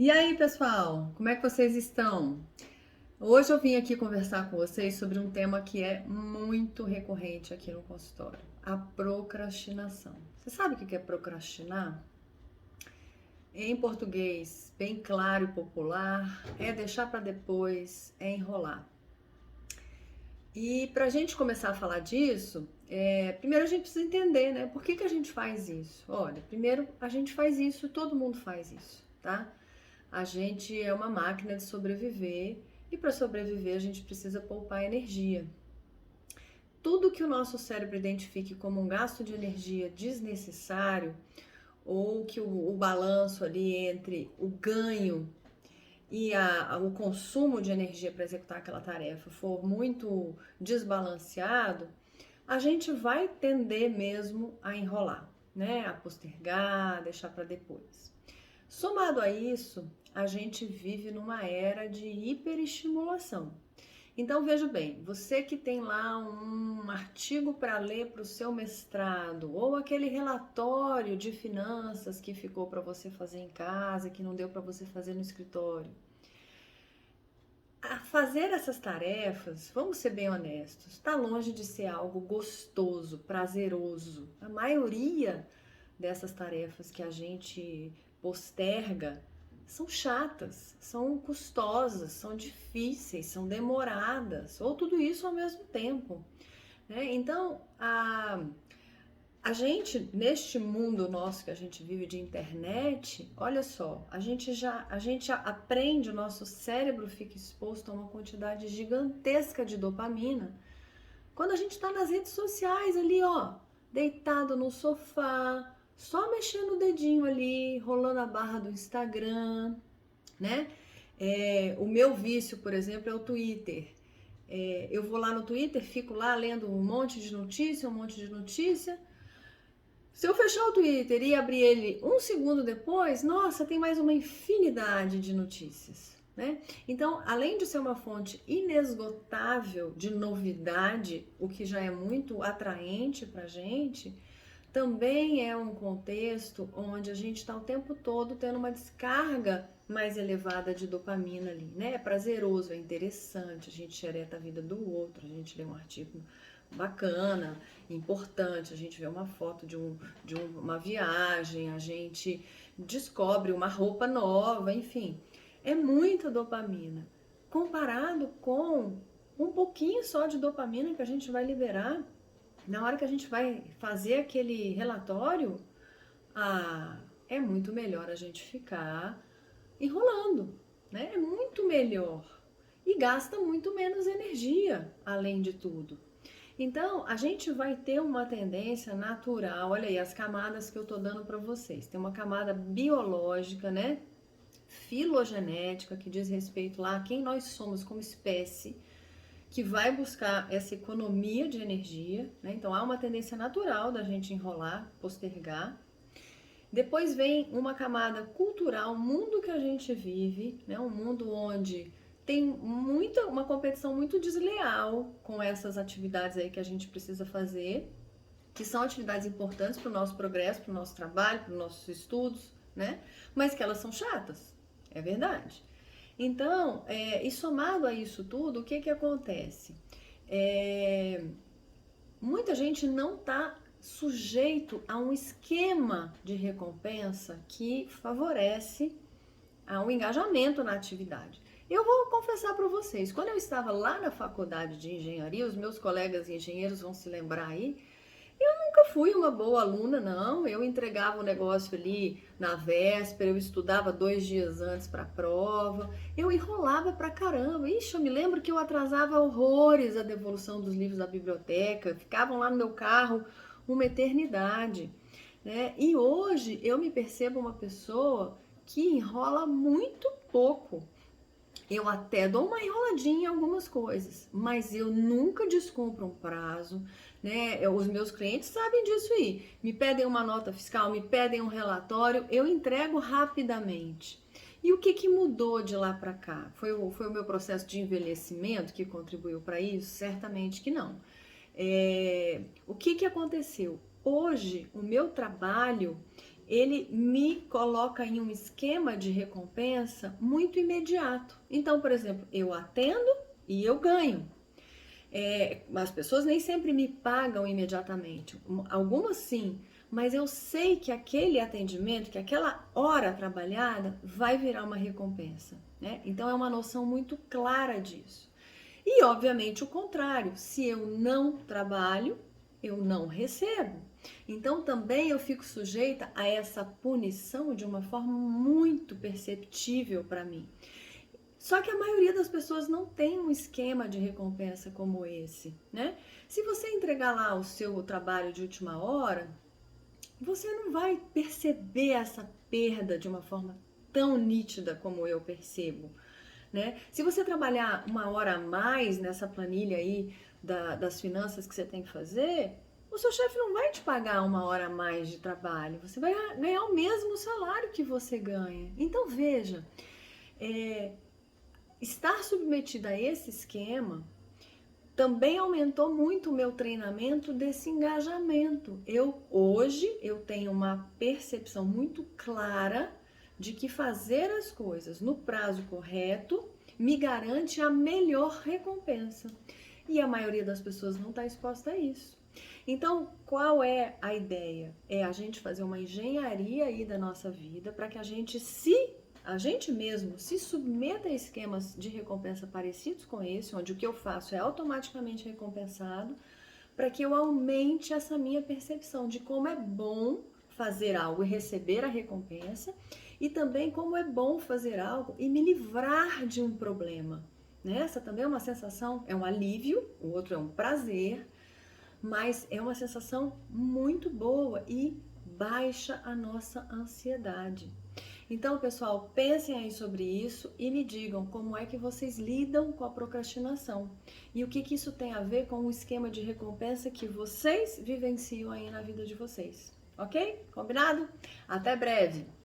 E aí, pessoal, como é que vocês estão? Hoje eu vim aqui conversar com vocês sobre um tema que é muito recorrente aqui no consultório, a procrastinação. Você sabe o que é procrastinar? Em português, bem claro e popular, é deixar para depois, é enrolar. E para a gente começar a falar disso, primeiro a gente precisa entender, né? Por que a gente faz isso? Olha, primeiro a gente faz isso, todo mundo faz isso, tá? A gente é uma máquina de sobreviver e para sobreviver a gente precisa poupar energia. Tudo que o nosso cérebro identifique como um gasto de energia desnecessário ou que o balanço ali entre o ganho e o consumo de energia para executar aquela tarefa for muito desbalanceado, a gente vai tender mesmo a enrolar, né? A postergar, deixar para depois. Somado a isso, a gente vive numa era de hiperestimulação. Então veja bem, você que tem lá um artigo para ler para o seu mestrado, ou aquele relatório de finanças que ficou para você fazer em casa, que não deu para você fazer no escritório. A fazer essas tarefas, vamos ser bem honestos, está longe de ser algo gostoso, prazeroso. A maioria dessas tarefas que a gente posterga são chatas, são custosas, são difíceis, são demoradas, ou tudo isso ao mesmo tempo, né? Então, a gente, neste mundo nosso que a gente vive de internet, olha só, a gente aprende, o nosso cérebro fica exposto a uma quantidade gigantesca de dopamina quando a gente está nas redes sociais ali, ó, deitado no sofá, só mexendo o dedinho ali, rolando a barra do Instagram, né? O meu vício, por exemplo, é o Twitter. Eu vou lá no Twitter, fico lá lendo um monte de notícia, um monte de notícia. Se eu fechar o Twitter e abrir ele um segundo depois, nossa, tem mais uma infinidade de notícias, né? Então, além de ser uma fonte inesgotável de novidade, o que já é muito atraente para gente, também é um contexto onde a gente está o tempo todo tendo uma descarga mais elevada de dopamina ali, né? É prazeroso, é interessante, a gente xereta a vida do outro, a gente lê um artigo bacana, importante, a gente vê uma foto de uma viagem, a gente descobre uma roupa nova, enfim, é muita dopamina. Comparado com um pouquinho só de dopamina que a gente vai liberar na hora que a gente vai fazer aquele relatório, é muito melhor a gente ficar enrolando, né? É muito melhor e gasta muito menos energia, além de tudo. Então, a gente vai ter uma tendência natural, olha aí as camadas que eu tô dando para vocês. Tem uma camada biológica, né? Filogenética, que diz respeito lá a quem nós somos como espécie, que vai buscar essa economia de energia, né? Então há uma tendência natural da gente enrolar, postergar. Depois vem uma camada cultural, o mundo que a gente vive, né? Um mundo onde tem uma competição muito desleal com essas atividades aí que a gente precisa fazer, que são atividades importantes para o nosso progresso, para o nosso trabalho, para os nossos estudos, né? Mas que elas são chatas, é verdade. Então, e somado a isso tudo, o que que acontece? É, Muita gente não está sujeito a um esquema de recompensa que favorece o engajamento na atividade. Eu vou confessar para vocês, quando eu estava lá na faculdade de engenharia, os meus colegas engenheiros vão se lembrar aí, eu nunca fui uma boa aluna, não. Eu entregava o negócio ali na véspera, eu estudava 2 dias antes para a prova, eu enrolava pra caramba. Ixi, eu me lembro que eu atrasava horrores a devolução dos livros da biblioteca, ficavam lá no meu carro uma eternidade, né? E hoje eu me percebo uma pessoa que enrola muito pouco. Eu até dou uma enroladinha em algumas coisas, mas eu nunca descumpro um prazo, né? Os meus clientes sabem disso aí. Me pedem uma nota fiscal, me pedem um relatório, eu entrego rapidamente. E o que que mudou de lá para cá? Foi o meu processo de envelhecimento que contribuiu para isso? Certamente que não. O que que aconteceu? Hoje, o meu trabalho, ele me coloca em um esquema de recompensa muito imediato. Então, por exemplo, eu atendo e eu ganho. As pessoas nem sempre me pagam imediatamente, algumas sim, mas eu sei que aquele atendimento, que aquela hora trabalhada vai virar uma recompensa, né? Então é uma noção muito clara disso. E obviamente o contrário, se eu não trabalho, eu não recebo. Então também eu fico sujeita a essa punição de uma forma muito perceptível para mim. Só que a maioria das pessoas não tem um esquema de recompensa como esse, né? Se você entregar lá o seu trabalho de última hora, você não vai perceber essa perda de uma forma tão nítida como eu percebo, né? Se você trabalhar uma hora a mais nessa planilha aí das finanças que você tem que fazer, o seu chefe não vai te pagar uma hora a mais de trabalho, você vai ganhar o mesmo salário que você ganha. Então veja, estar submetida a esse esquema também aumentou muito o meu treinamento desse engajamento. Hoje eu tenho uma percepção muito clara de que fazer as coisas no prazo correto me garante a melhor recompensa. E a maioria das pessoas não está exposta a isso. Então, qual é a ideia? É a gente fazer uma engenharia aí da nossa vida para que a gente mesmo se submeta a esquemas de recompensa parecidos com esse, onde o que eu faço é automaticamente recompensado, para que eu aumente essa minha percepção de como é bom fazer algo e receber a recompensa, e também como é bom fazer algo e me livrar de um problema. Essa também é uma sensação, é um alívio, o outro é um prazer, mas é uma sensação muito boa e baixa a nossa ansiedade. Então, pessoal, pensem aí sobre isso e me digam como é que vocês lidam com a procrastinação e o que isso tem a ver com o esquema de recompensa que vocês vivenciam aí na vida de vocês, ok? Combinado? Até breve!